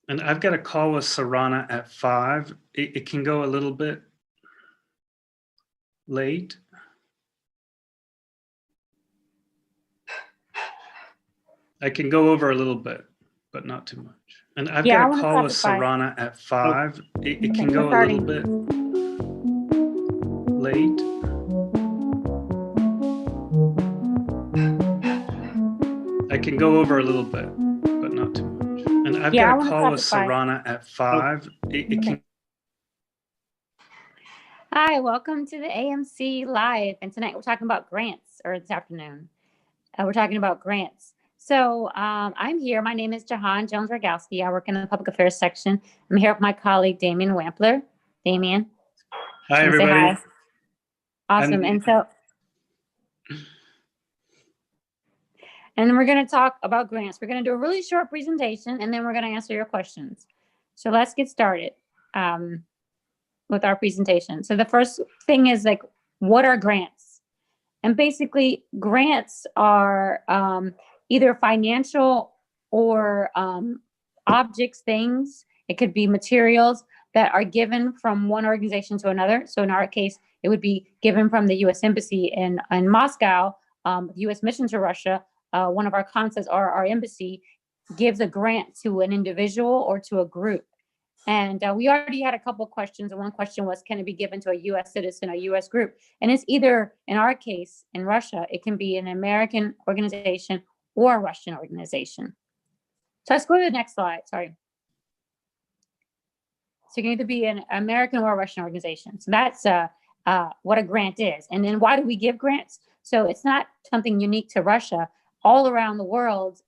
And I've got a call with Sarana at 5. It can go a little bit late. I can go over a little bit, but not too much. And I've got a call with Sarana at 5. It can go a little bit late. I can go over a little bit, but not too much. And I've got a call with Sarana at 5. It can. Hi, welcome to the AMC Live. And tonight we're talking about grants, or this afternoon. We're talking about grants. So I'm here. My name is Jahan Jones-Rogowski. I work in the public affairs section. I'm here with my colleague, Damian Wampler. Damian. Hi, everybody. Hi. Awesome. And then we're going to talk about grants. We're going to do a really short presentation, and then we're going to answer your questions. So let's get started with our presentation. So the first thing is, like, what are grants? And basically, grants are either financial or objects, things. It could be materials that are given from one organization to another. So in our case, it would be given from the U.S. Embassy in Moscow, the U.S. mission to Russia. One of our consuls, or our embassy, gives a grant to an individual or to a group. And we already had a couple of questions. And one question was, can it be given to a U.S. citizen, a U.S. group? And it's either, in our case, in Russia, it can be an American organization or a Russian organization. So let's go to the next slide. Sorry. So it can either be an American or a Russian organization. So that's what a grant is. And then why do we give grants? So it's not something unique to Russia. All around the world,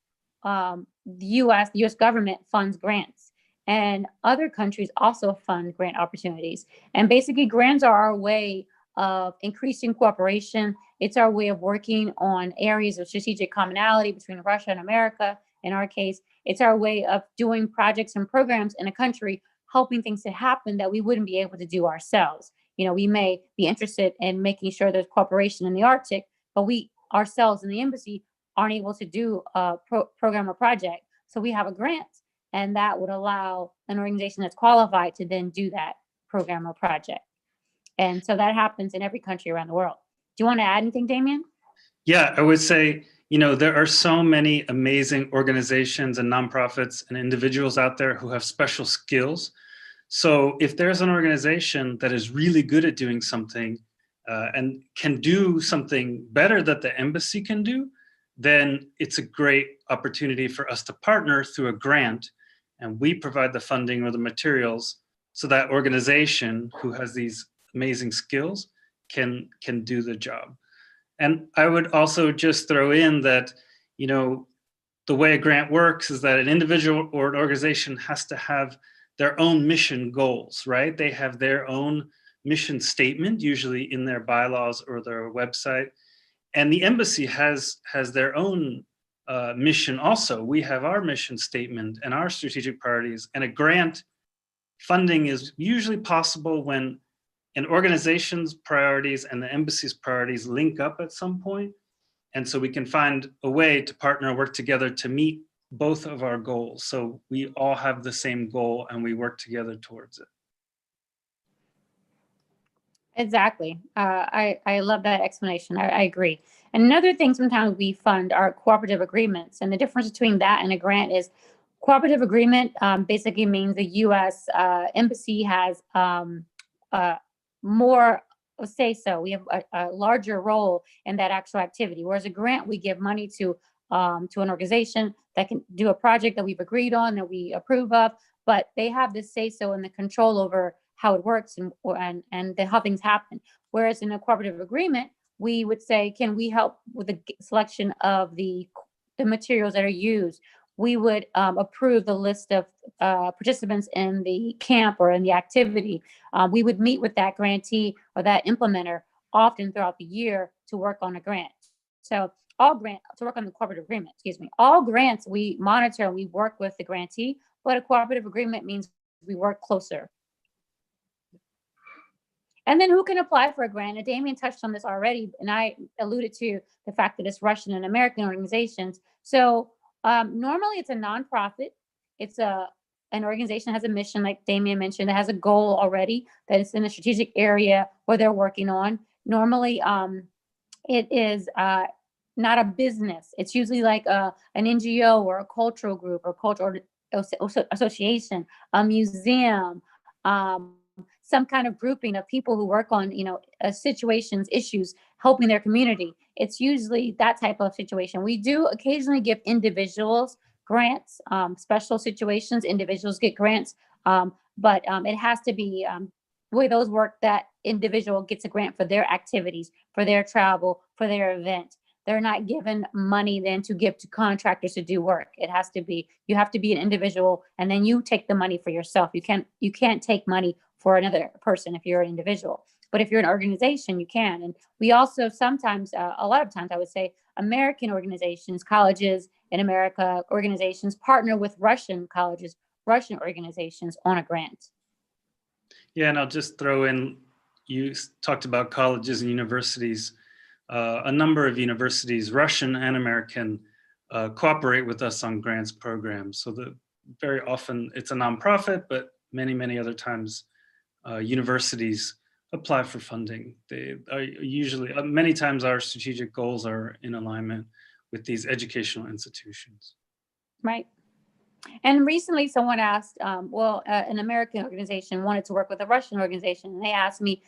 the U.S. government funds grants. And other countries also fund grant opportunities. And basically, grants are our way of increasing cooperation. It's our way of working on areas of strategic commonality between Russia and America. In our case, it's our way of doing projects and programs in a country, helping things to happen that we wouldn't be able to do ourselves. You know, we may be interested in making sure there's cooperation in the Arctic, but we ourselves in the embassy aren't able to do a program or project. So we have a grant. And that would allow an organization that's qualified to then do that program or project. And so that happens in every country around the world. Do you want to add anything, Damian? Yeah, I would say, there are so many amazing organizations and nonprofits and individuals out there who have special skills. So if there's an organization that is really good at doing something and can do something better that the embassy can do, then it's a great opportunity for us to partner through a grant, and we provide the funding or the materials so that organization who has these amazing skills can do the job. And I would also just throw in that, the way a grant works is that an individual or an organization has to have their own mission goals, right? They have their own mission statement, usually in their bylaws or their website. And the embassy has their own mission also. We have our mission statement and our strategic priorities, and a grant funding is usually possible when an organization's priorities and the embassy's priorities link up at some point. And so we can find a way to partner and work together to meet both of our goals. So we all have the same goal and we work together towards it. Exactly. I love that explanation. I agree. And another thing sometimes we fund are cooperative agreements. And the difference between that and a grant is cooperative agreement basically means the U.S. Embassy has more say so. We have a larger role in that actual activity. Whereas a grant, we give money to an organization that can do a project that we've agreed on, that we approve of, but they have the say so and the control over how it works and how things happen. Whereas in a cooperative agreement, we would say, can we help with the selection of the materials that are used? We would approve the list of participants in the camp or in the activity. We would meet with that grantee or that implementer often throughout the year to work on a grant. So to work on the cooperative agreement, all grants we monitor and we work with the grantee, but a cooperative agreement means we work closer. And then who can apply for a grant? And Damian touched on this already, and I alluded to the fact that it's Russian and American organizations. So normally it's a nonprofit. It's a an organization has a mission, like Damien mentioned, that has a goal already, that is in a strategic area where they're working on. Normally, it is not a business. It's usually like an NGO or a cultural group or cultural association, a museum, some kind of grouping of people who work on, situations, issues, helping their community. It's usually that type of situation. We do occasionally give individuals grants, special situations, individuals get grants, but it has to be the way those work, that individual gets a grant for their activities, for their travel, for their event. They're not given money then to give to contractors to do work. It has to be, you have to be an individual, and then you take the money for yourself. You can't take money for another person if you're an individual. But if you're an organization, you can. And we also sometimes, a lot of times I would say, American organizations, colleges in America, organizations partner with Russian colleges, Russian organizations on a grant. Yeah, and I'll just throw in, you talked about colleges and universities. A number of universities, Russian and American, cooperate with us on grants programs. So very often it's a nonprofit, but many other times universities apply for funding. They are usually, many times our strategic goals are in alignment with these educational institutions. Right. And recently someone asked, an American organization wanted to work with a Russian organization, and they asked me,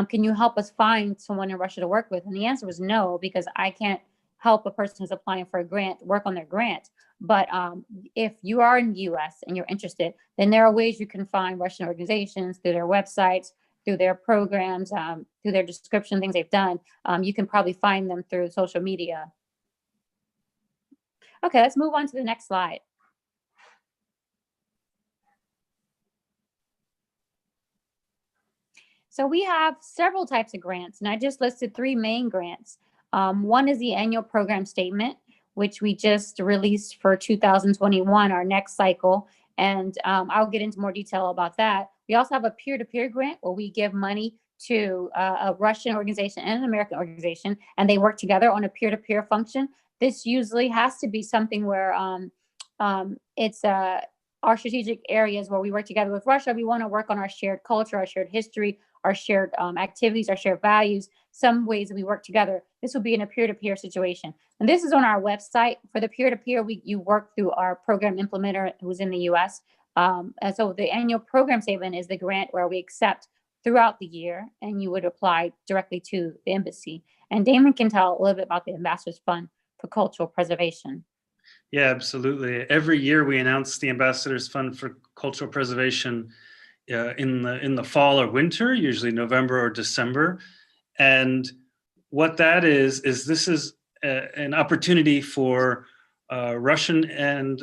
can you help us find someone in Russia to work with? And the answer was no, because I can't help a person who's applying for a grant work on their grant. But if you are in the US and you're interested, then there are ways you can find Russian organizations through their websites, through their programs, through their description, things they've done. You can probably find them through social media. Okay, let's move on to the next slide. So we have several types of grants, and I just listed 3 main grants. One is the annual program statement, which we just released for 2021, our next cycle. And I'll get into more detail about that. We also have a peer-to-peer grant where we give money to a Russian organization and an American organization, and they work together on a peer-to-peer function. This usually has to be something where it's our strategic areas where we work together with Russia. We want to work on our shared culture, our shared history, our shared activities, our shared values, some ways that we work together. This will be in a peer-to-peer situation. And this is on our website. For the peer-to-peer, you work through our program implementer who's in the US. And so the annual program statement is the grant where we accept throughout the year, and you would apply directly to the embassy. And Damon can tell a little bit about the Ambassadors Fund for Cultural Preservation. Yeah, absolutely. Every year we announce the Ambassadors Fund for Cultural Preservation in the fall or winter, usually November or December. And what that is this is an opportunity for Russian and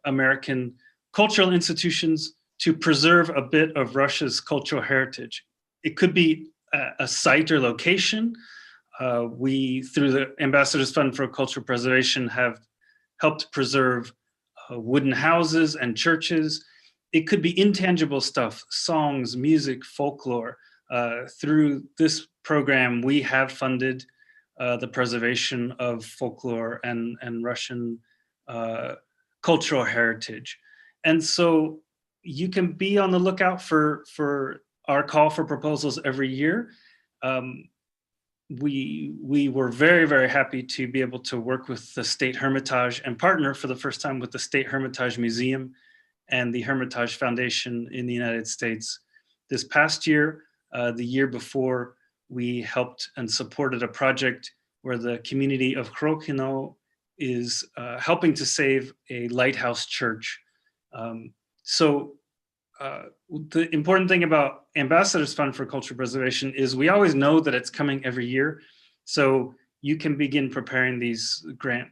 American cultural institutions to preserve a bit of Russia's cultural heritage. It could be a site or location. We, through the Ambassadors Fund for Cultural Preservation, have helped preserve wooden houses and churches. It could be intangible stuff, songs, music, folklore. Through this program, we have funded the preservation of folklore and Russian cultural heritage. And so you can be on the lookout for our call for proposals every year. We were very happy to be able to work with the State Hermitage and partner for the first time with the State Hermitage Museum and the Hermitage Foundation in the United States. This past year, the year before, we helped and supported a project where the community of Krokino is helping to save a lighthouse church. The important thing about Ambassadors Fund for Cultural Preservation is we always know that it's coming every year. So you can begin preparing these grant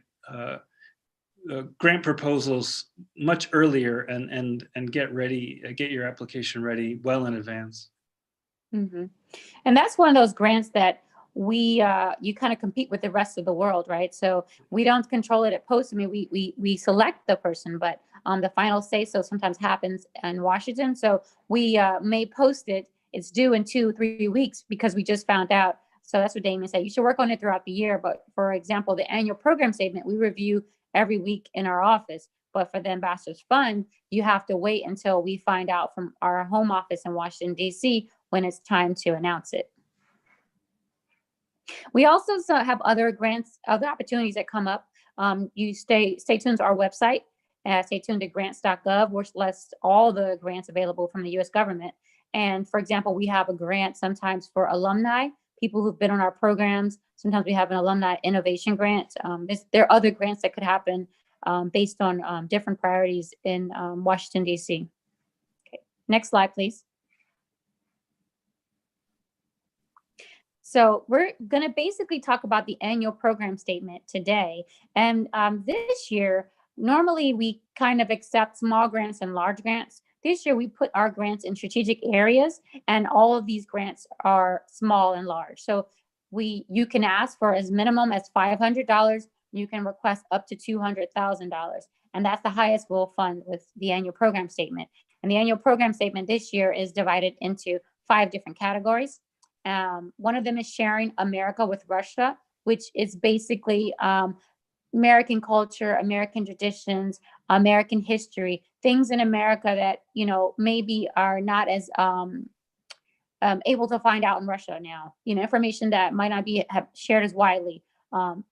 proposals much earlier and get ready, get your application ready well in advance. Mm-hmm. And that's one of those grants that you kind of compete with the rest of the world, right? So we don't control it at post. I mean, we select the person, but the final say so sometimes happens in Washington. So we may post it. It's due in 2-3 weeks because we just found out. So that's what Damien said. You should work on it throughout the year. But for example, the annual program statement, we review every week in our office. But for the Ambassadors Fund, you have to wait until we find out from our home office in Washington, D.C. when it's time to announce it. We also have other grants, other opportunities that come up. You stay tuned to our website. Stay tuned to grants.gov, which lists all the grants available from the U.S. government. And for example, we have a grant sometimes for alumni, people who've been on our programs. Sometimes we have an alumni innovation grant. There are other grants that could happen based on different priorities in Washington, D.C. Okay. Next slide, please. So we're going to basically talk about the annual program statement today. And this year, normally we kind of accept small grants and large grants. This year, we put our grants in strategic areas, and all of these grants are small and large. So you can ask for as minimum as $500. You can request up to $200,000. And that's the highest we'll fund with the annual program statement. And the annual program statement this year is divided into 5 different categories. One of them is sharing America with Russia, which is basically American culture, American traditions, American history, things in America that, maybe are not as able to find out in Russia now, information that might not be shared as widely.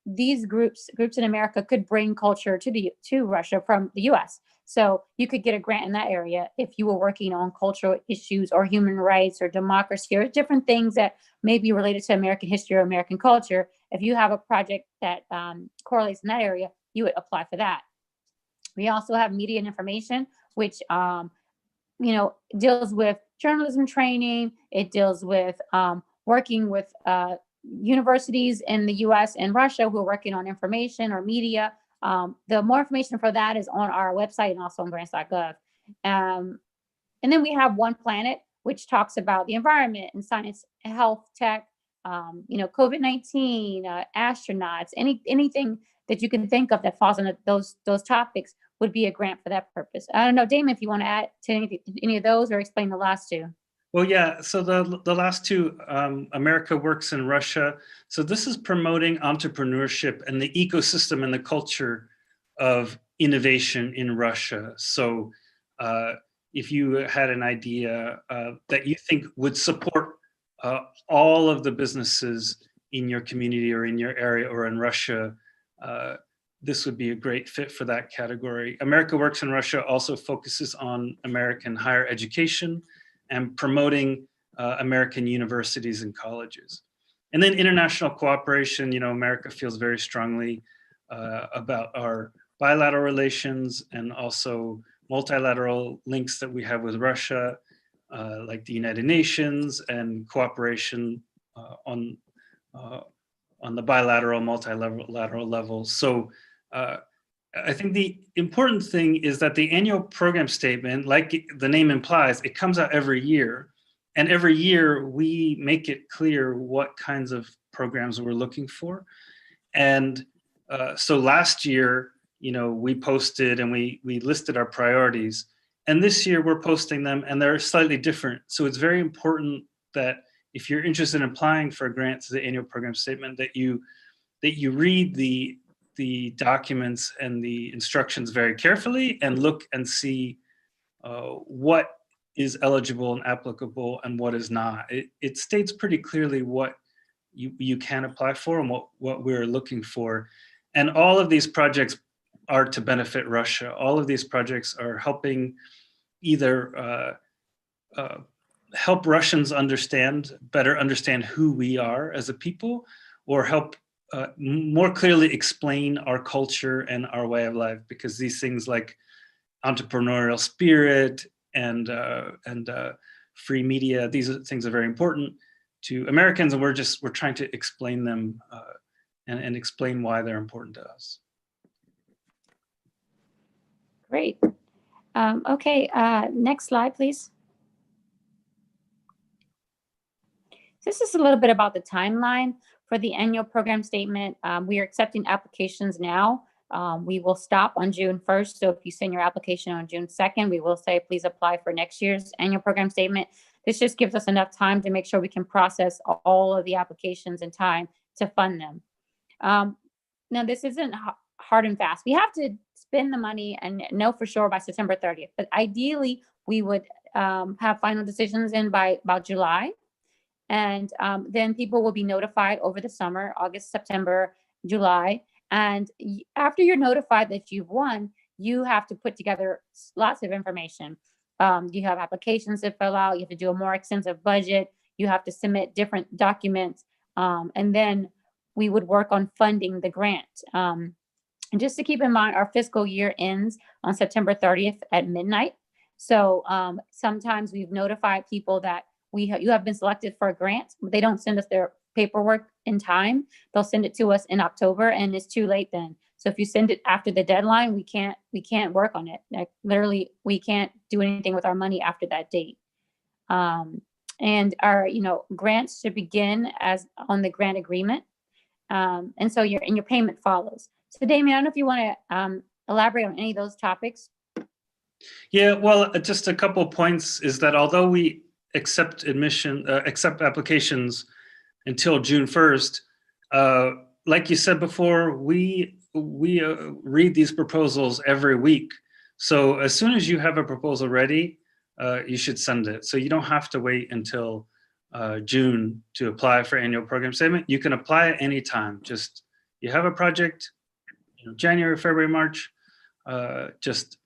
These groups in America could bring culture to Russia from the US. So you could get a grant in that area if you were working on cultural issues or human rights or democracy or different things that may be related to American history or American culture. If you have a project that correlates in that area, you would apply for that. We also have media and information, which deals with journalism training. It deals with working with universities in the US and Russia who are working on information or media. The more information for that is on our website and also on grants.gov. And then we have One Planet, which talks about the environment and science, health, tech, COVID-19, astronauts, anything that you can think of that falls on those topics would be a grant for that purpose. I don't know, Damon, if you want to add to any of those or explain the last 2. Well, yeah. So the last 2, America Works in Russia. So this is promoting entrepreneurship and the ecosystem and the culture of innovation in Russia. So if you had an idea that you think would support all of the businesses in your community or in your area or in Russia, this would be a great fit for that category. America Works in Russia also focuses on American higher education and promoting American universities and colleges. And then international cooperation, America feels very strongly about our bilateral relations and also multilateral links that we have with Russia, like the United Nations, and cooperation on the bilateral, multilateral level. So I think the important thing is that the annual program statement, like the name implies, it comes out every year. And every year we make it clear what kinds of programs we're looking for. And so last year, we posted and we listed our priorities. And this year we're posting them and they're slightly different. So it's very important that if you're interested in applying for a grant to the annual program statement, that you read the documents and the instructions very carefully and look and see what is eligible and applicable and what is not. It states pretty clearly what you can apply for and what we're looking for. And all of these projects are to benefit Russia. All of these projects are helping either help Russians better understand who we are as a people, or help more clearly explain our culture and our way of life, because these things like entrepreneurial spirit and free media, these things are very important to Americans, and we're trying to explain them and explain why they're important to us. Great. Okay, next slide, please. This is a little bit about the timeline for the annual program statement. We are accepting applications now. We will stop on June 1st. So if you send your application on June 2nd, we will say, please apply for next year's annual program statement. This just gives us enough time to make sure we can process all of the applications in time to fund them. Now, this isn't hard and fast. We have to spend the money and know for sure by September 30th. But ideally, we would have final decisions in by about July. And then people will be notified over the summer, August, September, July. And after you're notified that you've won, you have to put together lots of information. You have applications to fill out. You have to do a more extensive budget. You have to submit different documents. And then we would work on funding the grant. And just to keep in mind, our fiscal year ends on September 30th at midnight. So sometimes we've notified people that you have been selected for a grant, but they don't send us their paperwork in time. They'll send it to us in October, and it's too late then. So if you send it after the deadline, we can't work on it. Like, literally, we can't do anything with our money after that date. And our grants should begin as on the grant agreement, and so your payment follows. So Damien, I don't know if you want to elaborate on any of those topics. Yeah, well, just a couple of points is that although we accept applications until June 1st, like you said before, we read these proposals every week. So as soon as you have a proposal ready, you should send it. So you don't have to wait until June to apply for annual program statement. You can apply at any time. Just you have a project, January, February, March, just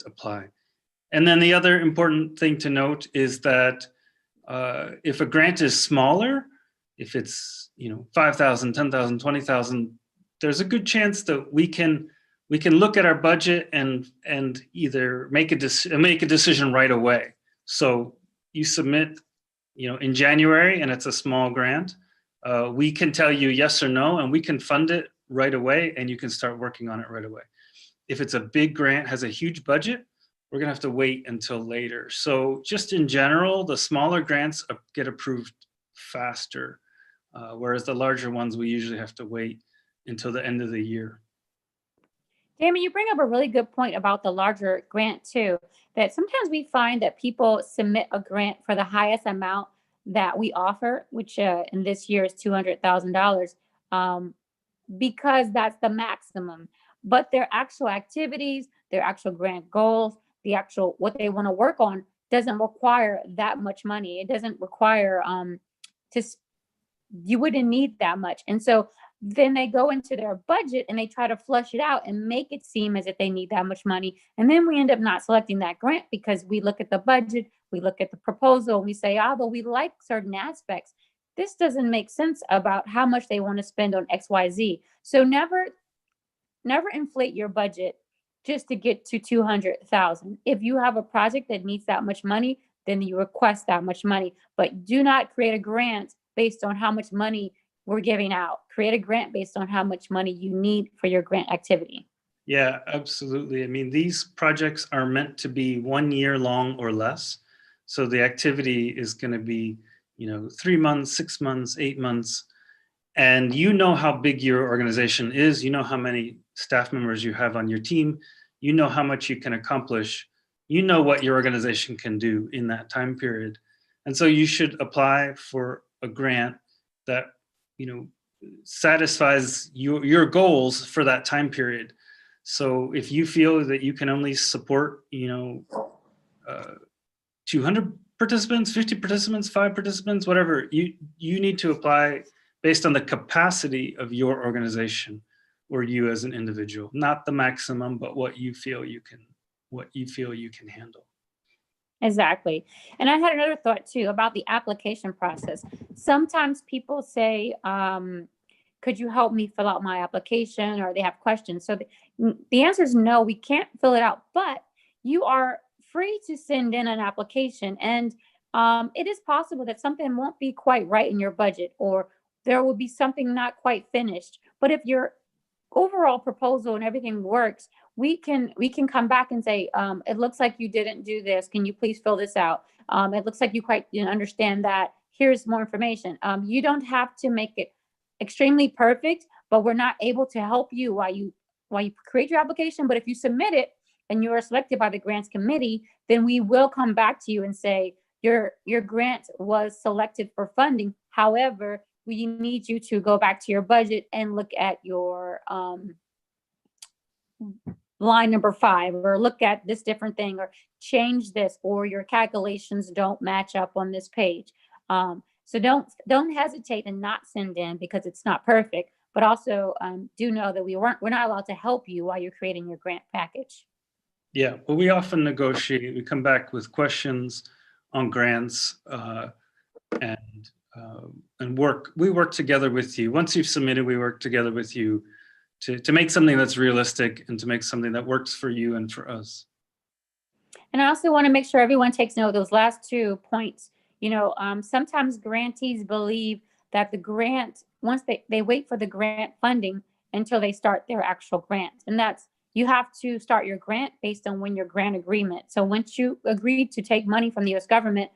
apply. And then the other important thing to note is that if a grant is smaller, if it's 5,000, 10,000, 20,000, there's a good chance that we can look at our budget and either make a decision right away. So you submit, in January, and it's a small grant, we can tell you yes or no, and we can fund it right away, and you can start working on it right away. If it's a big grant, has a huge budget, we're gonna have to wait until later. So just in general, the smaller grants get approved faster, whereas the larger ones, we usually have to wait until the end of the year. Damon, you bring up a really good point about the larger grant too, that sometimes we find that people submit a grant for the highest amount that we offer, which in this year is $200,000, because that's the maximum. But their actual activities, their actual grant goals, the actual what they want to work on doesn't require that much money. It doesn't require you wouldn't need that much. And so then they go into their budget and they try to flush it out and make it seem as if they need that much money. And then we end up not selecting that grant because we look at the budget, we look at the proposal, and we say, but we like certain aspects. This doesn't make sense about how much they want to spend on XYZ. So never inflate your budget just to get to 200,000. If you have a project that needs that much money, then you request that much money, but do not create a grant based on how much money we're giving out. Create a grant based on how much money you need for your grant activity. Yeah, absolutely. I mean, these projects are meant to be 1 year long or less. So the activity is going to be, 3 months, 6 months, 8 months. And you know how big your organization is. You know how many staff members you have on your team. You know how much you can accomplish. You know what your organization can do in that time period. And so you should apply for a grant that satisfies your goals for that time period. So if you feel that you can only support 200 participants, 50 participants, 5 participants, whatever, you need to apply based on the capacity of your organization or you as an individual, not the maximum, but what you feel you can handle. Exactly. And I had another thought too about the application process. Sometimes people say, could you help me fill out my application, or they have questions. So the answer is no, we can't fill it out, but you are free to send in an application. And it is possible that something won't be quite right in your budget, or there will be something not quite finished. But if your overall proposal and everything works, we can come back and say, it looks like you didn't do this. Can you please fill this out? It looks like you quite didn't understand that. Here's more information. You don't have to make it extremely perfect, but we're not able to help you while you create your application. But if you submit it and you are selected by the grants committee, then we will come back to you and say your grant was selected for funding. However, we need you to go back to your budget and look at your line number 5, or look at this different thing, or change this, or your calculations don't match up on this page. So don't hesitate and not send in because it's not perfect, but also do know that we're not allowed to help you while you're creating your grant package. Yeah, well, we often negotiate. We come back with questions on grants and work. We work together with you. Once you've submitted, we work together with you to make something that's realistic and to make something that works for you and for us. And I also want to make sure everyone takes note of those last 2 points. Sometimes grantees believe that the grant, once they wait for the grant funding until they start their actual grant. And that's, you have to start your grant based on when your grant agreement. So once you agree to take money from the US government,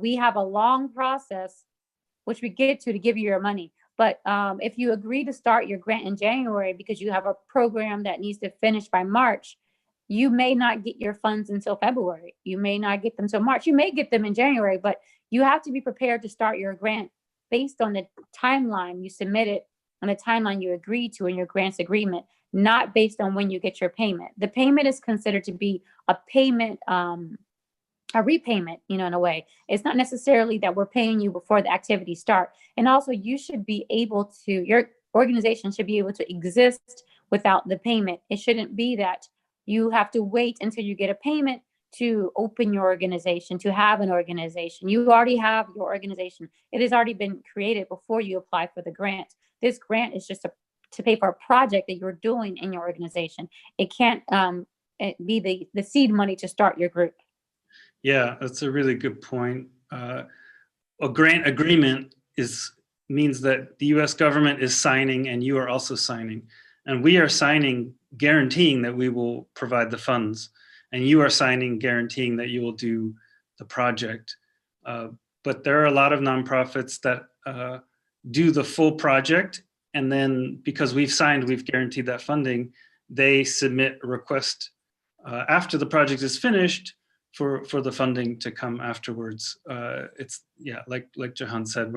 we have a long process, which we get to give you your money. But if you agree to start your grant in January because you have a program that needs to finish by March, you may not get your funds until February. You may not get them until March. You may get them in January, but you have to be prepared to start your grant based on the timeline you submitted and the timeline you agreed to in your grants agreement, not based on when you get your payment. The payment is considered to be a payment, a repayment, in a way. It's not necessarily that we're paying you before the activities start. And also you should be able to, your organization should be able to exist without the payment. It shouldn't be that you have to wait until you get a payment to open your organization, to have an organization. You already have your organization. It has already been created before you apply for the grant. This grant is just to pay for a project that you're doing in your organization. It can't be the seed money to start your group. Yeah, that's a really good point. A grant agreement means that the US government is signing and you are also signing. And we are signing guaranteeing that we will provide the funds. And you are signing guaranteeing that you will do the project. But there are a lot of nonprofits that do the full project. And then because we've guaranteed that funding, they submit a request after the project is finished for the funding to come afterwards. It's, yeah, like Jahan said,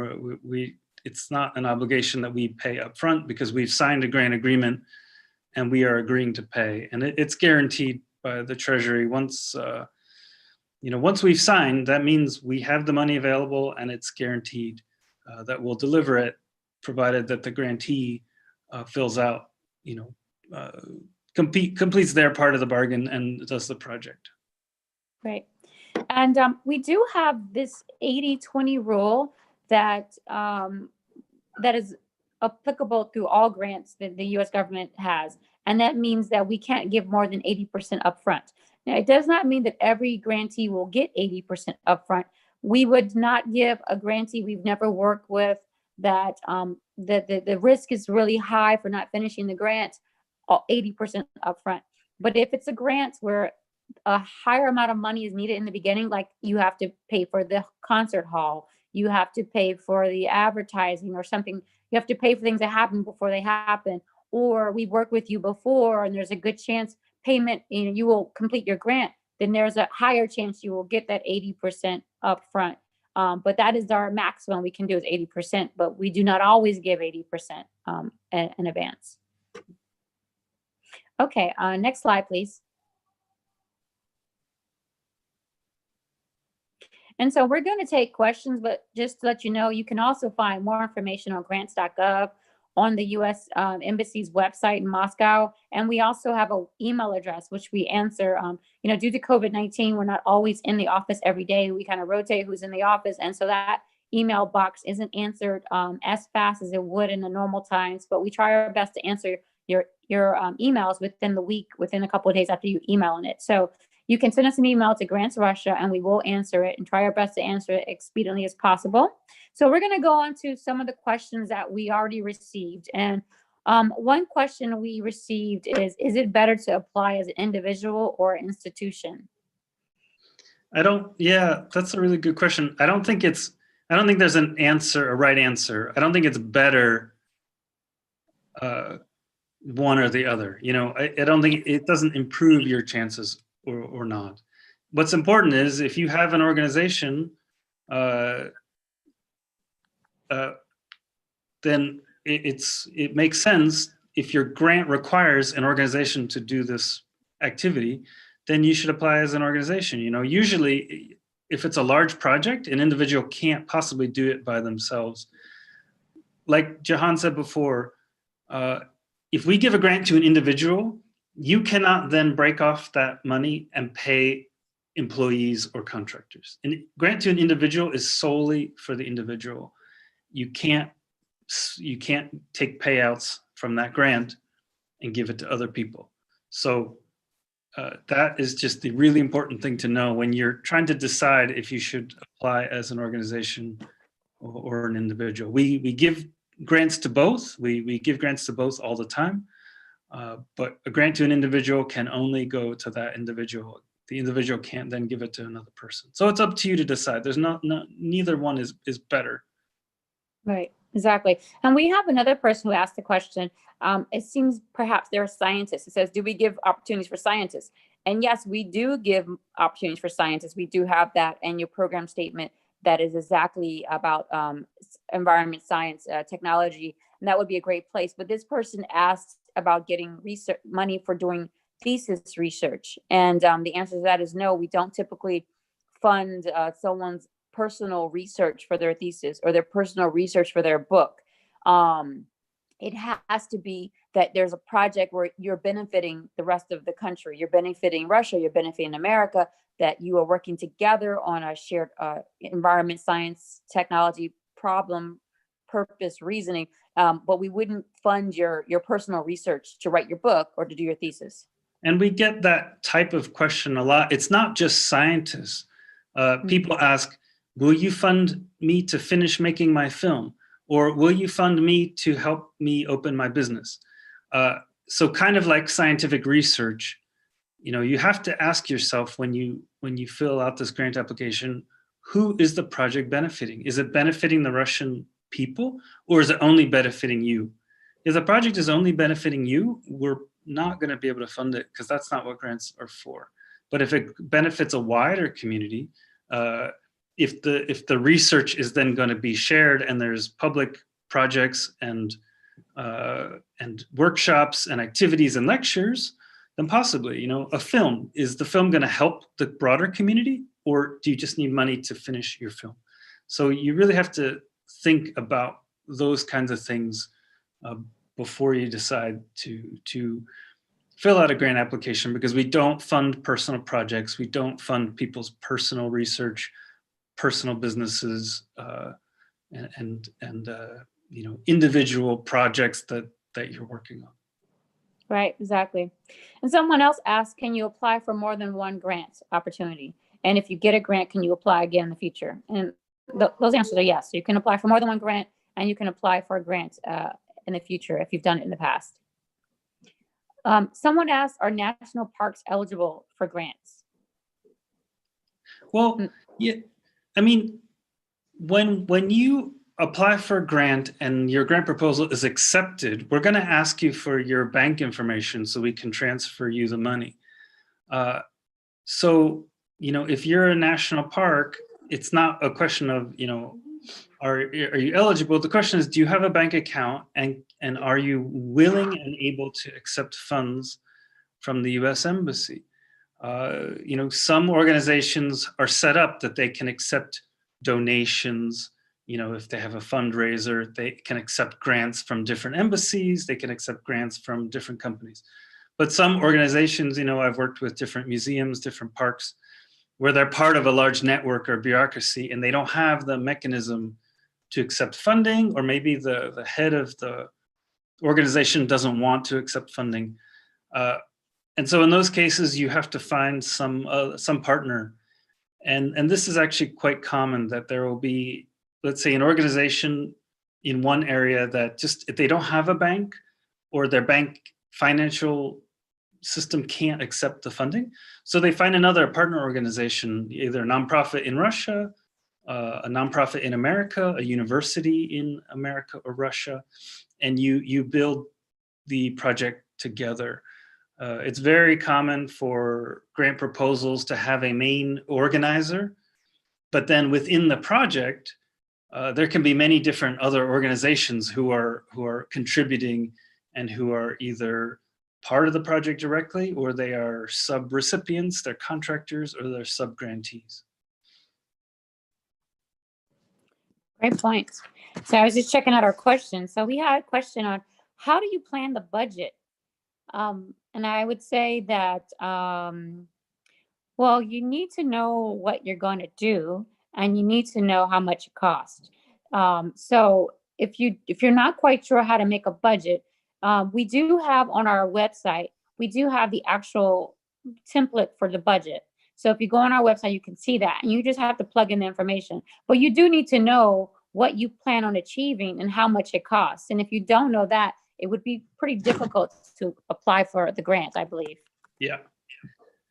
it's not an obligation that we pay up front because we've signed a grant agreement and we are agreeing to pay. And it's guaranteed by the Treasury. Once we've signed, that means we have the money available and it's guaranteed that we'll deliver it, provided that the grantee fills out, completes their part of the bargain and does the project. Right. And we do have this 80-20 rule that is applicable through all grants that the US government has. And that means that we can't give more than 80% upfront. Now, it does not mean that every grantee will get 80% upfront. We would not give a grantee we've never worked with that the risk is really high for not finishing the grant 80% upfront. But if it's a grant where a higher amount of money is needed in the beginning, like you have to pay for the concert hall, you have to pay for the advertising or something, you have to pay for things that happen before they happen, or we've worked with you before and there's a good chance payment, you will complete your grant, then there's a higher chance you will get that 80% upfront. But that is our maximum we can do is 80%, but we do not always give 80% in advance. Okay, next slide, please. And so we're going to take questions, but just to let you know, you can also find more information on grants.gov on the U.S. Embassy's website in Moscow. And we also have an email address, which we answer. Due to COVID-19, we're not always in the office every day. We kind of rotate who's in the office. And so that email box isn't answered as fast as it would in the normal times, but we try our best to answer your emails within the week, within a couple of days after you email on it. So you can send us an email to Grants Russia and we will answer it and try our best to answer it expediently as possible. So we're going to go on to some of the questions that we already received. And one question we received is it better to apply as an individual or institution? Yeah, that's a really good question. I don't think there's an answer, a right answer. I don't think it's better one or the other. I don't think it doesn't improve your chances or not. What's important is if you have an organization, then it makes sense if your grant requires an organization to do this activity, then you should apply as an organization. Usually if it's a large project, an individual can't possibly do it by themselves. Like Jahan said before, if we give a grant to an individual, you cannot then break off that money and pay employees or contractors. And grant to an individual is solely for the individual. You can't take payouts from that grant and give it to other people. So that is just the really important thing to know when you're trying to decide if you should apply as an organization or an individual. We give grants to both. We give grants to both all the time, but a grant to an individual can only go to that individual. The individual can't then give it to another person. So it's up to you to decide. There's neither one is better. Right, exactly. And we have another person who asked the question. It seems perhaps there are scientists. It says, do we give opportunities for scientists? And yes, we do give opportunities for scientists. We do have that annual program statement that is exactly about environment, science, technology, and that would be a great place. But this person asked about getting research money for doing thesis research. And the answer to that is no, we don't typically fund someone's personal research for their thesis or their personal research for their book. It has to be that there's a project where you're benefiting the rest of the country. You're benefiting Russia, you're benefiting America, that you are working together on a shared environment, science, technology, problem, purpose, reasoning. But we wouldn't fund your personal research to write your book or to do your thesis. And we get that type of question a lot. It's not just scientists. People ask, will you fund me to finish making my film? Or will you fund me to help me open my business? So kind of like scientific research, you have to ask yourself when you fill out this grant application, who is the project benefiting? Is it benefiting the Russian people, or is it only benefiting you? If the project is only benefiting you, we're not going to be able to fund it because that's not what grants are for. But if it benefits a wider community, if the research is then going to be shared and there's public projects and workshops and activities and lectures, then possibly, a film. Is the film going to help the broader community, or do you just need money to finish your film? So you really have to think about those kinds of things before you decide to fill out a grant application, because we don't fund personal projects. We don't fund people's personal research, personal businesses, and individual projects that you're working on. Right, exactly. And someone else asked, can you apply for more than one grant opportunity? And if you get a grant, can you apply again in the future? And those answers are yes. You can apply for more than one grant, and you can apply for a grant in the future if you've done it in the past. Someone asked, are national parks eligible for grants? Well, yeah, I mean, when you apply for a grant and your grant proposal is accepted, we're going to ask you for your bank information so we can transfer you the money. So, if you're a national park, it's not a question of, are you eligible? The question is, do you have a bank account, and are you willing and able to accept funds from the US Embassy? Some organizations are set up that they can accept donations. If they have a fundraiser, they can accept grants from different embassies, they can accept grants from different companies. But some organizations, I've worked with different museums, different parks, where they're part of a large network or bureaucracy, and they don't have the mechanism to accept funding, or maybe the head of the organization doesn't want to accept funding. And so in those cases, you have to find some partner. And this is actually quite common, that there will be, let's say, an organization in one area that just, if they don't have a bank, or their bank financial system can't accept the funding, so they find another partner organization, either a nonprofit in Russia, a nonprofit in America, a university in America or Russia, and you build the project together. It's very common for grant proposals to have a main organizer, but then within the project, there can be many different other organizations who are contributing and who are either part of the project directly, or they are sub-recipients, they're contractors, or they're sub-grantees. Great points. So I was just checking out our questions. So we had a question on how do you plan the budget? And I would say that, well, you need to know what you're going to do, and you need to know how much it costs. So if you're not quite sure how to make a budget, we do have on our website, we do have the actual template for the budget. So if you go on our website, you can see that, and you just have to plug in the information. But you do need to know what you plan on achieving and how much it costs. And if you don't know that, it would be pretty difficult to apply for the grant, I believe. Yeah.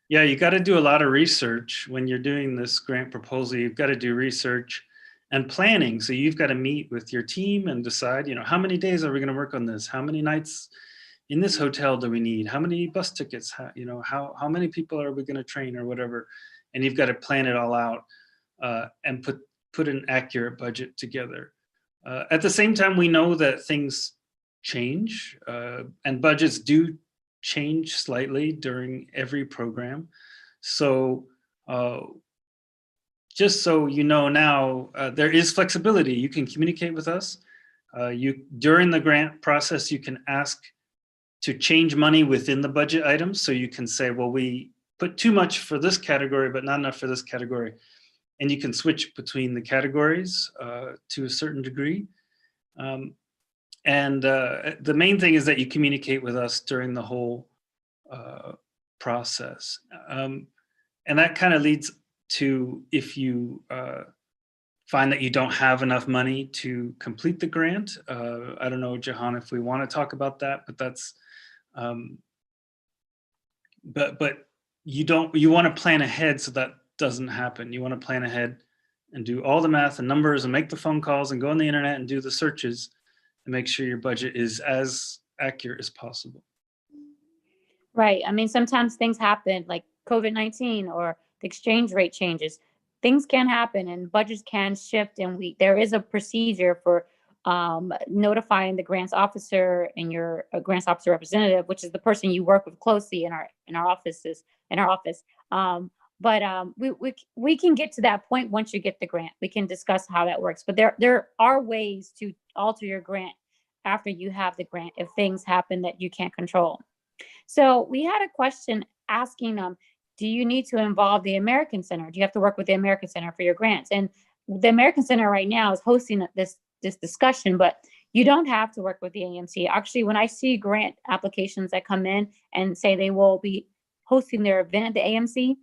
Yeah, you got to do a lot of research when you're doing this grant proposal. You've got to do research and planning. So you've got to meet with your team and decide, how many days are we going to work on this? How many nights in this hotel do we need? How many bus tickets? How many people are we going to train or whatever? And you've got to plan it all out and put an accurate budget together. At the same time, we know that things change and budgets do change slightly during every program. So just so you know now, there is flexibility. You can communicate with us. During the grant process, you can ask to change money within the budget items. So you can say, well, we put too much for this category, but not enough for this category. And you can switch between the categories to a certain degree. And the main thing is that you communicate with us during the whole process. And that kind of leads to, if you find that you don't have enough money to complete the grant, I don't know, Jahan, if we want to talk about that, but that's, but you want to plan ahead so that doesn't happen. You want to plan ahead and do all the math and numbers and make the phone calls and go on the internet and do the searches and make sure your budget is as accurate as possible. Right. I mean, sometimes things happen like COVID-19 or the exchange rate changes. Things can happen and budgets can shift, and there is a procedure for notifying the grants officer and your grants officer representative, which is the person you work with closely in our office. But we can get to that point once you get the grant. We can discuss how that works. But there are ways to alter your grant after you have the grant if things happen that you can't control. So we had a question asking, do you need to involve the American Center? Do you have to work with the American Center for your grants? And the American Center right now is hosting this discussion, but you don't have to work with the AMC. Actually, when I see grant applications that come in and say they will be hosting their event at the AMC,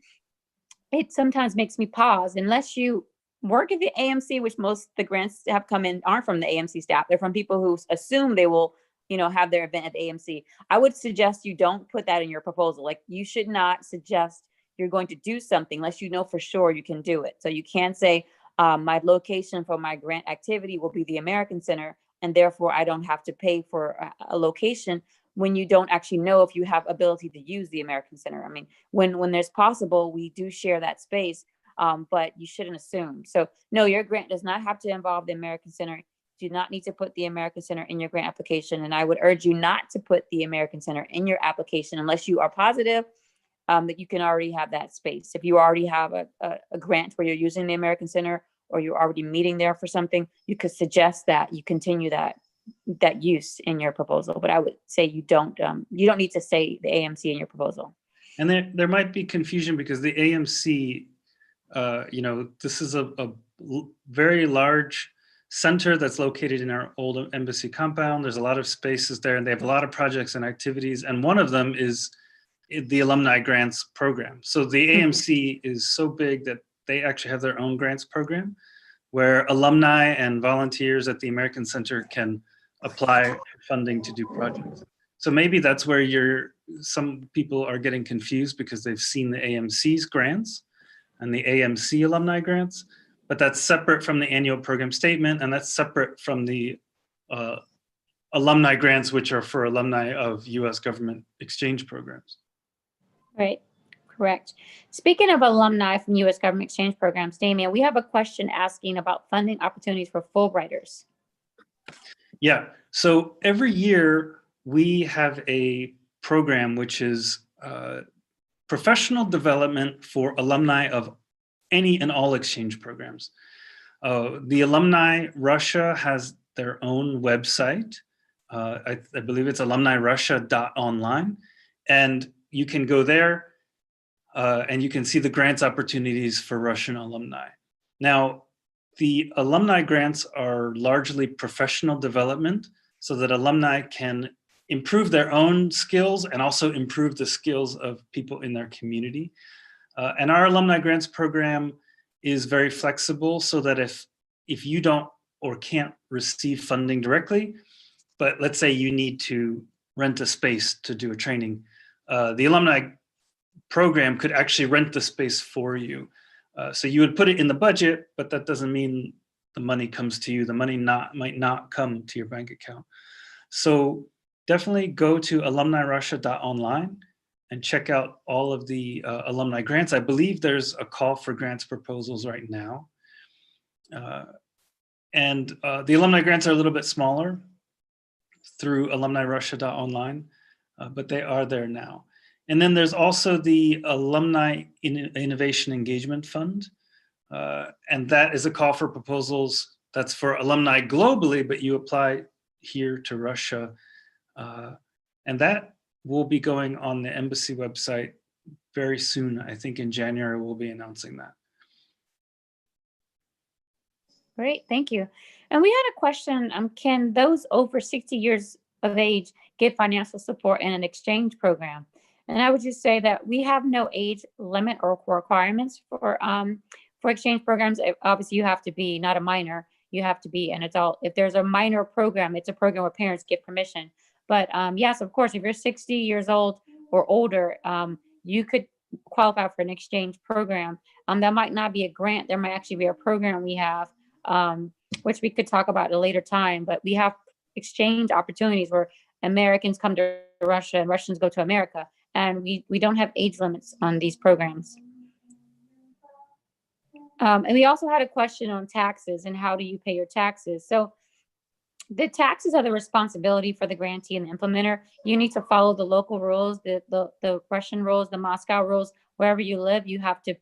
it sometimes makes me pause. Unless you work at the AMC, which most of the grants have come in aren't from the AMC staff. They're from people who assume they will, have their event at the AMC. I would suggest you don't put that in your proposal. Like, you should not suggest you're going to do something unless you know for sure you can do it. So you can't say, my location for my grant activity will be the American Center, and therefore I don't have to pay for a location when you don't actually know if you have ability to use the American Center. I mean, when there's possible, we do share that space, but you shouldn't assume. So no, your grant does not have to involve the American Center. You do not need to put the American Center in your grant application. And I would urge you not to put the American Center in your application unless you are positive that you can already have that space. If you already have a grant where you're using the American Center, or you're already meeting there for something, you could suggest that you continue that use in your proposal. But I would say you don't need to say the AMC in your proposal. And there might be confusion because the AMC, this is a very large center that's located in our old embassy compound. There's a lot of spaces there, and they have a lot of projects and activities. And one of them is the Alumni Grants program. So the AMC is so big that they actually have their own grants program where alumni and volunteers at the American Center can apply for funding to do projects. So maybe that's where some people are getting confused because they've seen the AMC's grants and the AMC Alumni Grants, but that's separate from the annual program statement, and that's separate from the alumni grants, which are for alumni of US government exchange programs. Right. Correct. Speaking of alumni from U.S. government exchange programs, Damien, we have a question asking about funding opportunities for Fulbrighters. Yeah. So every year we have a program which is professional development for alumni of any and all exchange programs. The Alumni Russia has their own website. I believe it's alumnirussia.online. And you can go there and you can see the grants opportunities for Russian alumni. Now, the alumni grants are largely professional development so that alumni can improve their own skills and also improve the skills of people in their community. And our alumni grants program is very flexible so that if you don't or can't receive funding directly, but let's say you need to rent a space to do a training, the alumni program could actually rent the space for you. So you would put it in the budget, but that doesn't mean the money comes to you. The money might not come to your bank account. So definitely go to alumnirussia.online and check out all of the alumni grants. I believe there's a call for grants proposals right now. And the alumni grants are a little bit smaller through alumnirussia.online, but they are there now. And then there's also the Alumni Innovation Engagement Fund. And that is a call for proposals that's for alumni globally, but you apply here to Russia. And that will be going on the embassy website very soon. I think in January, we'll be announcing that. Great, thank you. And we had a question, can those over 60 years of age get financial support in an exchange program? And I would just say that we have no age limit or requirements for exchange programs. Obviously, you have to be not a minor, you have to be an adult. If there's a minor program, it's a program where parents get permission. But yes, of course, if you're 60 years old or older, you could qualify for an exchange program. That might not be a grant. There might actually be a program we have, which we could talk about at a later time. But we have exchange opportunities where Americans come to Russia and Russians go to America. And we don't have age limits on these programs. And we also had a question on taxes and how do you pay your taxes? So the taxes are the responsibility for the grantee and the implementer. You need to follow the local rules, the Russian rules, the Moscow rules. Wherever you live, you have to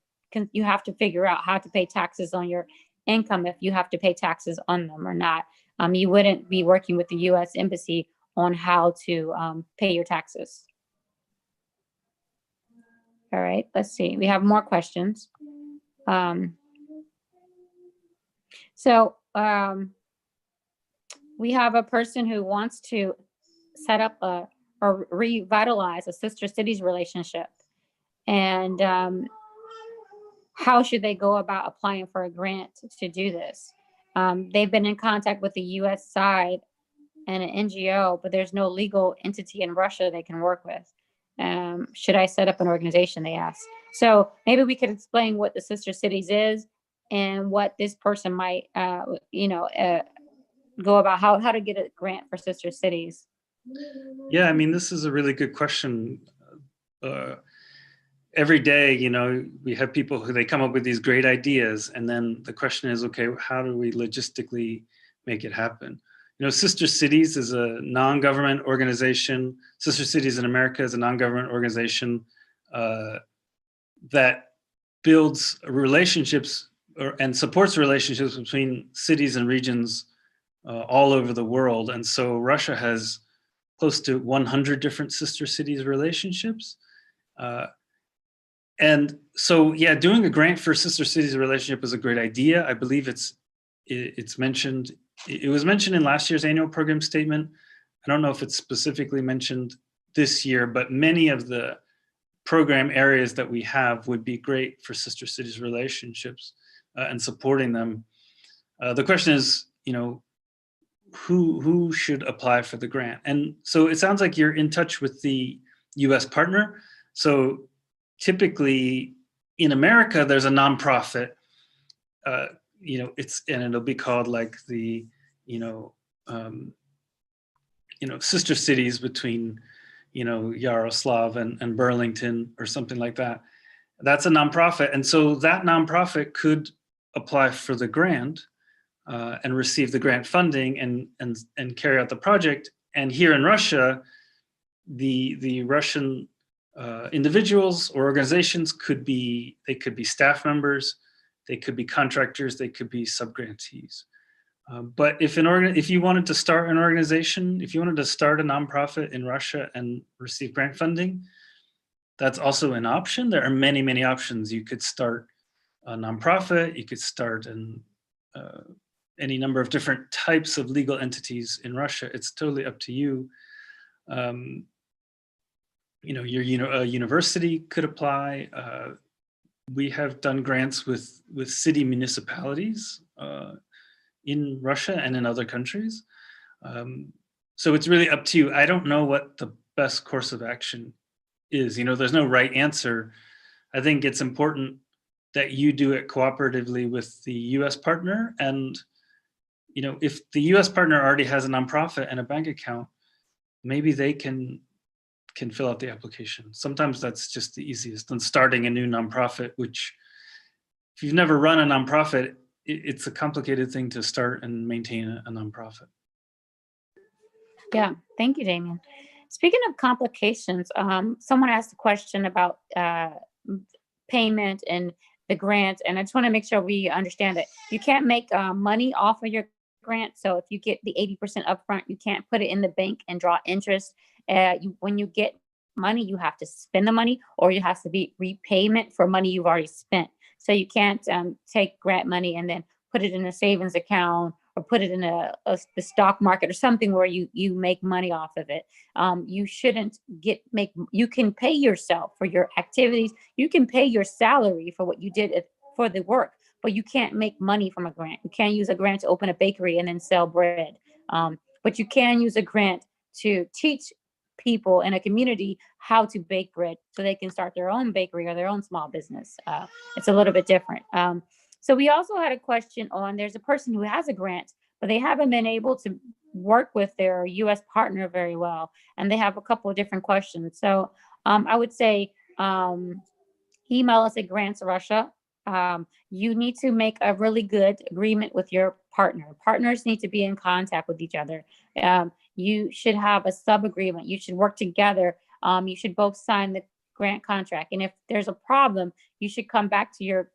figure out how to pay taxes on your income, if you have to pay taxes on them or not. You wouldn't be working with the U.S. Embassy on how to pay your taxes. All right, let's see. We have more questions. We have a person who wants to set up or revitalize a sister cities relationship. And how should they go about applying for a grant to do this? They've been in contact with the US side and an NGO, but there's no legal entity in Russia they can work with. Should I set up an organization, they asked. So maybe we could explain what the Sister Cities is and what this person might, go about how to get a grant for Sister Cities. Yeah, I mean, this is a really good question. Every day, we have people who they come up with these great ideas. And then the question is, okay, how do we logistically make it happen? Sister Cities is a non-government organization. Sister Cities in America is a non-government organization that builds relationships and supports relationships between cities and regions all over the world. And so Russia has close to 100 different Sister Cities relationships. And so, yeah, doing a grant for Sister Cities relationship is a great idea. I believe it's mentioned. It was mentioned in last year's annual program statement. I don't know if it's specifically mentioned this year, but many of the program areas that we have would be great for Sister Cities relationships and supporting them. The question is, who should apply for the grant? And so it sounds like you're in touch with the US partner. So typically in America, there's a nonprofit, it'll be called like the, Sister Cities between, Yaroslav and Burlington or something like that. That's a nonprofit. And so that nonprofit could apply for the grant and receive the grant funding and carry out the project. And here in Russia, the Russian individuals or organizations could be staff members, they could be contractors, they could be subgrantees. But if you wanted to start an organization, if you wanted to start a nonprofit in Russia and receive grant funding, that's also an option. There are many, many options. You could start a nonprofit, you could start any number of different types of legal entities in Russia. It's totally up to you. A university could apply. We have done grants with city municipalities in Russia and in other countries. So it's really up to you. I don't know what the best course of action is. There's no right answer. I think it's important that you do it cooperatively with the US partner. And, if the US partner already has a nonprofit and a bank account, maybe they can fill out the application. Sometimes that's just the easiest than starting a new nonprofit, which if you've never run a nonprofit, it's a complicated thing to start and maintain a nonprofit. Yeah, thank you, Damien. Speaking of complications, someone asked a question about payment and the grant, and I just want to make sure we understand that you can't make money off of your grant. So if you get the 80% upfront, you can't put it in the bank and draw interest. When you get money, you have to spend the money, or you have to be repayment for money you've already spent. So you can't take grant money and then put it in a savings account or put it in the stock market or something where you make money off of it. You shouldn't you can pay yourself for your activities. You can pay your salary for what you did for the work, but you can't make money from a grant. You can't use a grant to open a bakery and then sell bread. But you can use a grant to teach people in a community how to bake bread so they can start their own bakery or their own small business. It's a little bit different. So we also had a question on, there's a person who has a grant, but they haven't been able to work with their US partner very well. And they have a couple of different questions. So I would say email us at Grants Russia. You need to make a really good agreement with your partner. Partners need to be in contact with each other. You should have a sub agreement. You should work together. You should both sign the grant contract. And if there's a problem, you should come back to your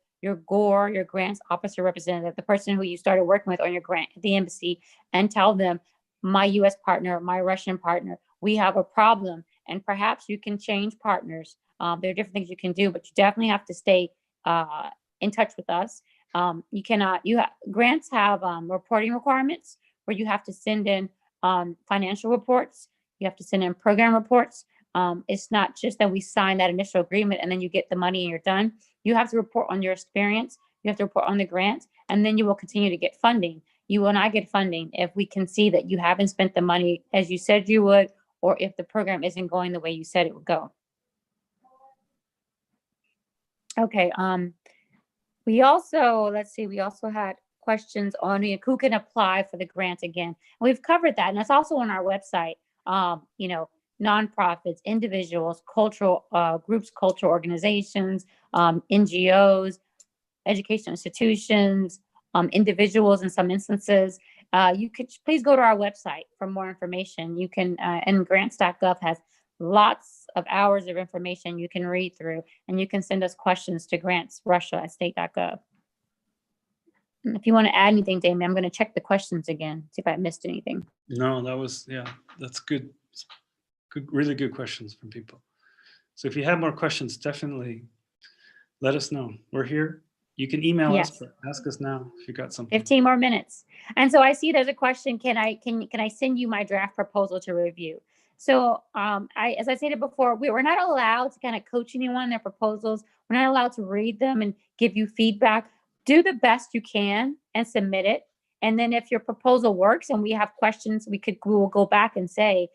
GOR, your grants officer representative, the person who you started working with on your grant at the embassy, and tell them, my US partner, my Russian partner, we have a problem. And perhaps you can change partners. There are different things you can do, but you definitely have to stay in touch with us. Grants have reporting requirements where you have to send in financial reports. You have to send in program reports. It's not just that we sign that initial agreement and then you get the money and you're done. You have to report on your experience. You have to report on the grant, and then you will continue to get funding. You will not get funding if we can see that you haven't spent the money as you said you would, or if the program isn't going the way you said it would go. Okay. We also had questions on who can apply for the grant again. We've covered that, and that's also on our website. Nonprofits, individuals, cultural groups, cultural organizations, NGOs, educational institutions, individuals in some instances. You could please go to our website for more information. You can, and grants.gov has lots of hours of information you can read through, and you can send us questions to grantsrussia@state.gov. If you want to add anything, Damien, I'm going to check the questions again, see if I missed anything. No, that's good. Good, really good questions from people. So if you have more questions, definitely let us know. We're here. You can email us, but ask us now if you got something. 15 more minutes. And so I see there's a question. Can I send you my draft proposal to review? So as I stated before, we're not allowed to kind of coach anyone in their proposals. We're not allowed to read them and give you feedback. Do the best you can and submit it. And then if your proposal works and we have questions, we will go back and say,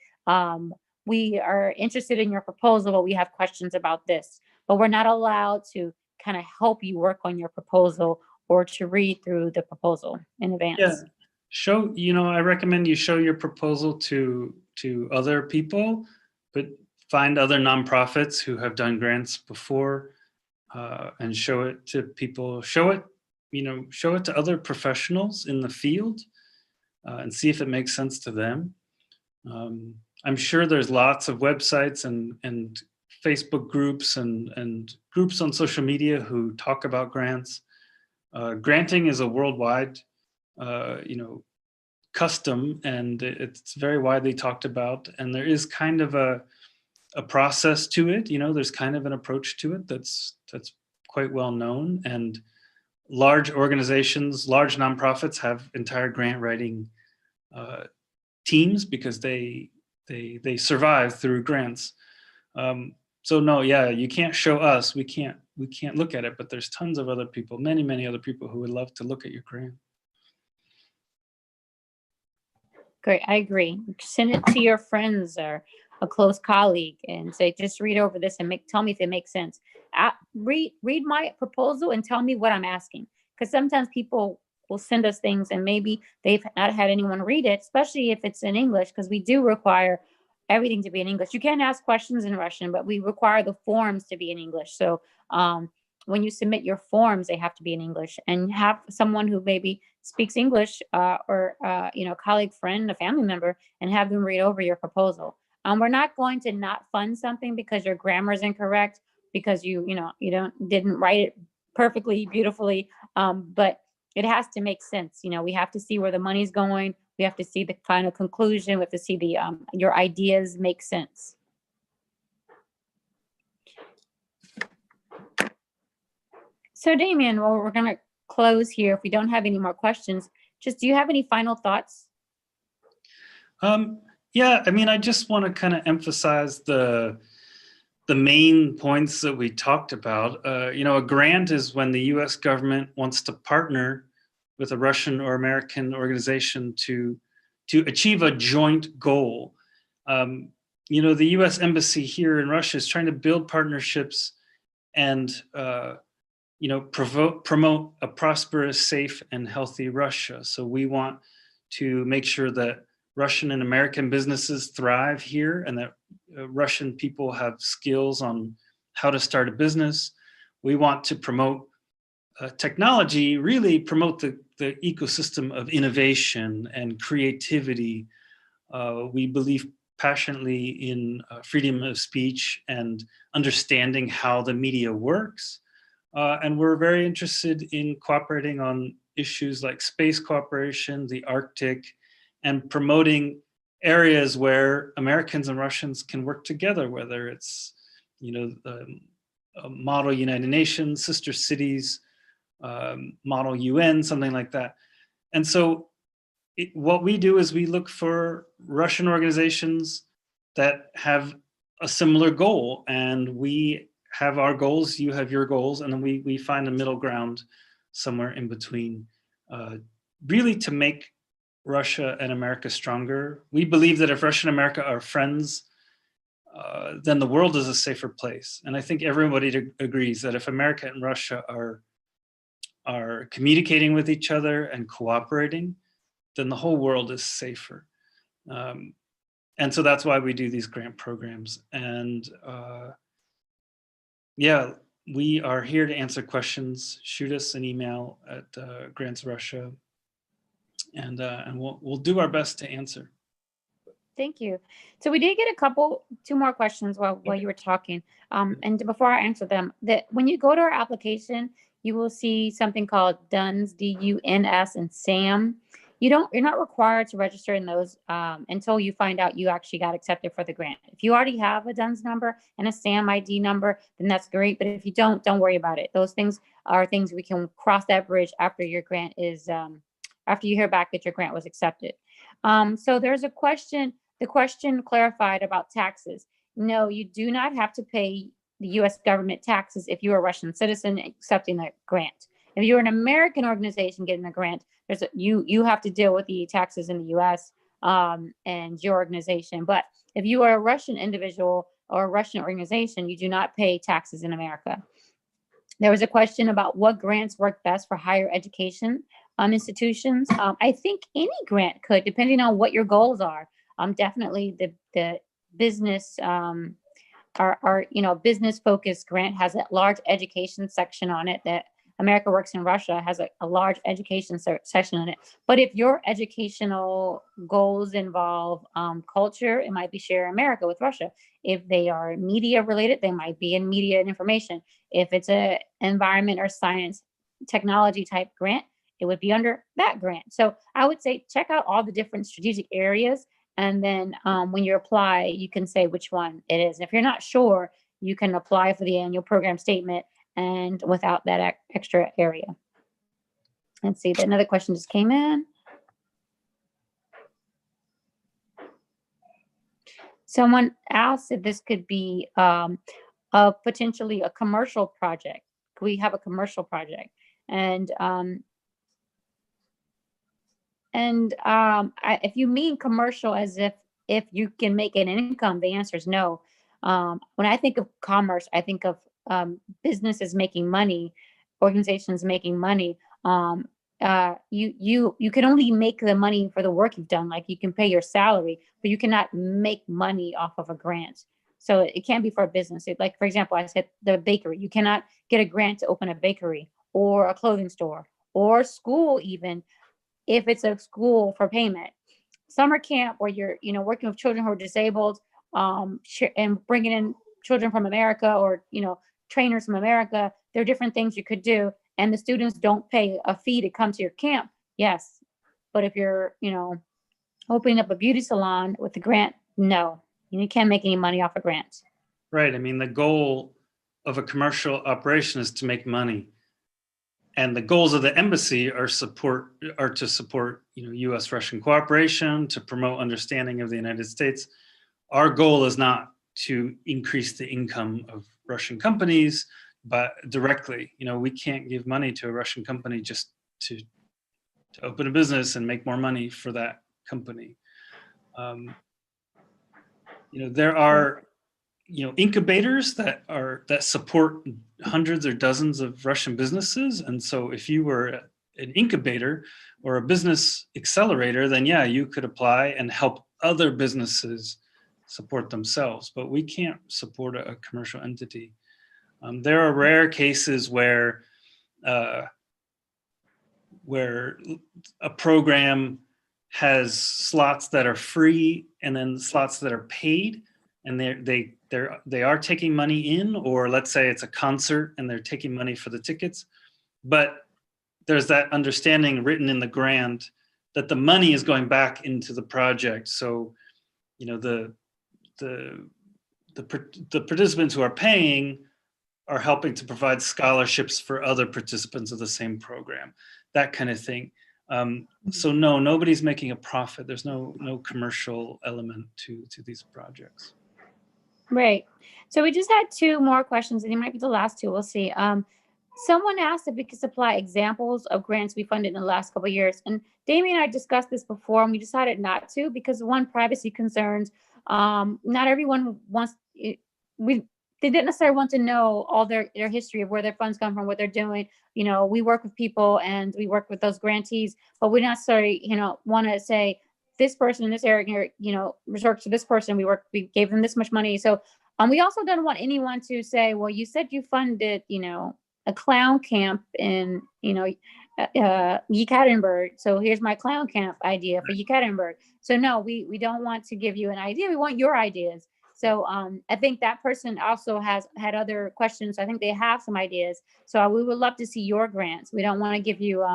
we are interested in your proposal, but we have questions about this. But we're not allowed to kind of help you work on your proposal or to read through the proposal in advance. Yeah, I recommend you show your proposal to other people, but find other nonprofits who have done grants before and show it to people. Show it to other professionals in the field and see if it makes sense to them. I'm sure there's lots of websites and Facebook groups and groups on social media who talk about grants. Granting is a worldwide, custom, and it's very widely talked about. And there is kind of a process to it. There's kind of an approach to it that's quite well known. And large organizations, large nonprofits have entire grant writing teams because they survive through grants. So no, yeah, you can't show us. We can't look at it, but there's tons of other people, many other people who would love to look at your grant. Great, I agree. Send it to your friends or a close colleague and say, just read over this and tell me if it makes sense. Read my proposal and tell me what I'm asking. Because sometimes people will send us things and maybe they've not had anyone read it, especially if it's in English, because we do require everything to be in English. You can ask questions in Russian, but we require the forms to be in English. So when you submit your forms, they have to be in English, and have someone who maybe speaks English or a colleague, friend, a family member, and have them read over your proposal. We're not going to not fund something because your grammar is incorrect, because you didn't write it perfectly, beautifully, but it has to make sense. We have to see where the money's going. We have to see the final conclusion. We have to see your ideas make sense. So Damien, well, we're going to close here. If we don't have any more questions, do you have any final thoughts? Yeah, I just want to kind of emphasize the main points that we talked about. A grant is when the US government wants to partner with a Russian or American organization to achieve a joint goal. The US Embassy here in Russia is trying to build partnerships and promote a prosperous, safe, and healthy Russia. So we want to make sure that Russian and American businesses thrive here, and that Russian people have skills on how to start a business. We want to promote technology, really promote the ecosystem of innovation and creativity. We believe passionately in freedom of speech and understanding how the media works. And we're very interested in cooperating on issues like space cooperation, the Arctic, and promoting areas where Americans and Russians can work together, whether it's, a model United Nations, sister cities, model UN, something like that. And so what we do is we look for Russian organizations that have a similar goal, and we have our goals, you have your goals, and then we find a middle ground somewhere in between, really to make Russia and America stronger. We believe that if Russia and America are friends, then the world is a safer place. And I think everybody agrees that if America and Russia are communicating with each other and cooperating, then the whole world is safer. And so that's why we do these grant programs. And yeah, we are here to answer questions. Shoot us an email at Grants Russia, and we'll do our best to answer. Thank you. So we did get two more questions while you were talking. And before I answer them, that when you go to our application, you will see something called DUNS, D-U-N-S, and SAM. You're not required to register in those until you find out you actually got accepted for the grant. If you already have a DUNS number and a SAM ID number, then that's great. But if you don't worry about it. Those things are things we can cross that bridge after your grant is, after you hear back that your grant was accepted. So there's a question, the question clarified about taxes. No, you do not have to pay the US government taxes if you're a Russian citizen accepting that grant. If you're an American organization getting a grant, you have to deal with the taxes in the US and your organization. But if you are a Russian individual or a Russian organization, you do not pay taxes in America. There was a question about what grants work best for higher education institutions. I think any grant could, depending on what your goals are. Definitely the business, our business focused grant has a large education section on it that America Works in Russia has a large education section in it. But if your educational goals involve culture, it might be Share America with Russia. If they are media related, they might be in media and information. If it's a environment or science technology type grant, it would be under that grant. So I would say check out all the different strategic areas. And then when you apply, you can say which one it is. And if you're not sure, you can apply for the annual program statement and without that extra area. Let's see, another question just came in. Someone asked if this could be potentially a commercial project. Could we have a commercial project? And if you mean commercial as if you can make an income, the answer is no. When I think of commerce, I think of businesses making money, organizations making money. You can only make the money for the work you've done. Like you can pay your salary, but you cannot make money off of a grant. So it can't be for a business. Like, for example, I said the bakery. You cannot get a grant to open a bakery or a clothing store or school even, if it's a school for payment. Summer camp where you're working with children who are disabled and bringing in children from America or trainers from America. There are different things you could do, and the students don't pay a fee to come to your camp. Yes, but if you're opening up a beauty salon with a grant, no, you can't make any money off a grant. Right. I mean, the goal of a commercial operation is to make money. And the goals of the embassy are to support U.S.-Russian cooperation, to promote understanding of the United States. Our goal is not to increase the income of Russian companies, but directly. We can't give money to a Russian company just to open a business and make more money for that company. There are incubators that support hundreds or dozens of Russian businesses. And so if you were an incubator or a business accelerator, then yeah, you could apply and help other businesses support themselves, but we can't support a commercial entity. There are rare cases where a program has slots that are free and then slots that are paid, and they are taking money in, or let's say it's a concert and they're taking money for the tickets, but there's that understanding written in the grant that the money is going back into the project. So, the participants who are paying are helping to provide scholarships for other participants of the same program, that kind of thing. So no, nobody's making a profit. There's no commercial element to these projects. Right. So we just had two more questions, and they might be the last two. We'll see. Someone asked if we could supply examples of grants we funded in the last couple of years. And Damien and I discussed this before, and we decided not to because one, privacy concerns. Not everyone wants. They didn't necessarily want to know all their history of where their funds come from, what they're doing. We work with people and we work with those grantees, but we not necessarily, want to say this person in this area, resort to this person. We gave them this much money. So we also don't want anyone to say, well, you said you funded, a clown camp in, Yekaterinburg. So here's my clown camp idea for Yekaterinburg. So no, we don't want to give you an idea. We want your ideas. So I think that person also has had other questions. I think they have some ideas. So we would love to see your grants. We don't want to give you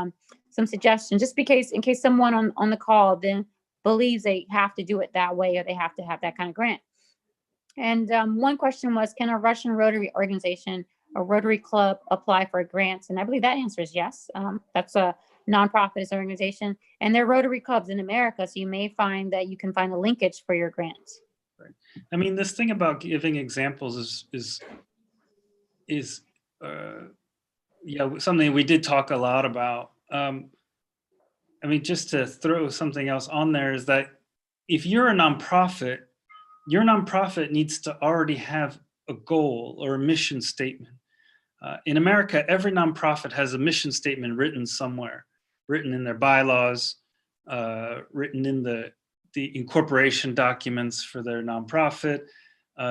some suggestions just in case someone on the call then believes they have to do it that way or they have to have that kind of grant. And one question was, can a Russian Rotary organization or Rotary Club apply for grants? And I believe that answer is yes. That's a nonprofit organization, and there are Rotary clubs in America. So you may find that you can find a linkage for your grants. Right. I mean, this thing about giving examples is something we did talk a lot about. I mean, just to throw something else on there is that if you're a nonprofit, your nonprofit needs to already have a goal or a mission statement. In America, every nonprofit has a mission statement written somewhere, written in their bylaws, written in the incorporation documents for their nonprofit.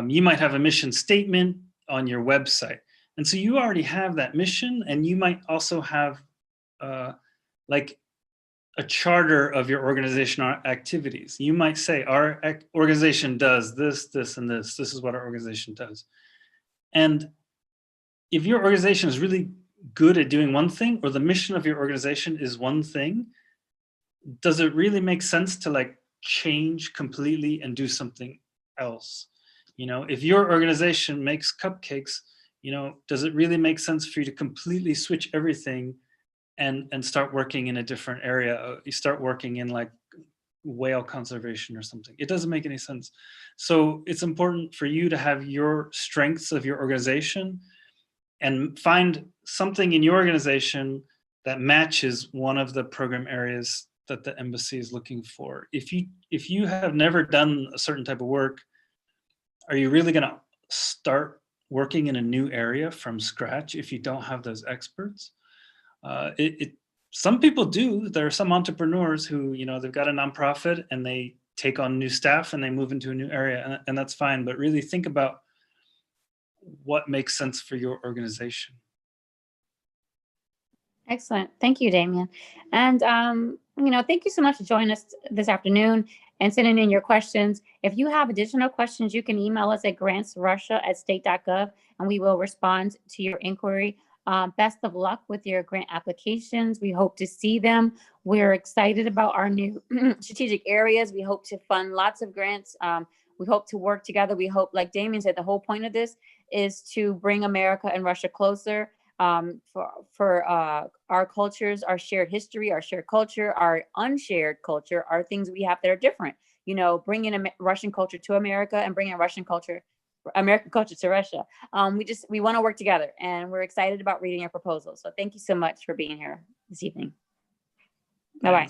You might have a mission statement on your website. And so you already have that mission, and you might also have like a charter of your organizational activities. You might say, our organization does this, this, and this. This is what our organization does. And if your organization is really good at doing one thing, or the mission of your organization is one thing, does it really make sense to like change completely and do something else? You know, if your organization makes cupcakes, you know, does it really make sense for you to completely switch everything and start working in a different area? You start working in like whale conservation or something. It doesn't make any sense. So it's important for you to have your strengths of your organization and find something in your organization that matches one of the program areas that the embassy is looking for. If you have never done a certain type of work, are you really going to start working in a new area from scratch if you don't have those experts? Some people do. There are some entrepreneurs who, you know, they've got a nonprofit and they take on new staff and they move into a new area, and that's fine. But really think about what makes sense for your organization. Excellent. Thank you, Damien. And, you know, thank you so much for joining us this afternoon and sending in your questions. If you have additional questions, you can email us at grantsrussia@state.gov, and we will respond to your inquiry. Best of luck with your grant applications. We hope to see them. We're excited about our new strategic areas. We hope to fund lots of grants. We hope to work together. We hope, like Damien said, the whole point of this is to bring America and Russia closer. For our cultures, our shared history, our shared culture, our unshared culture are things we have that are different. You know, bringing Russian culture to America and bringing American culture to Russia. We want to work together, and we're excited about reading your proposal. So thank you so much for being here this evening. Bye-bye.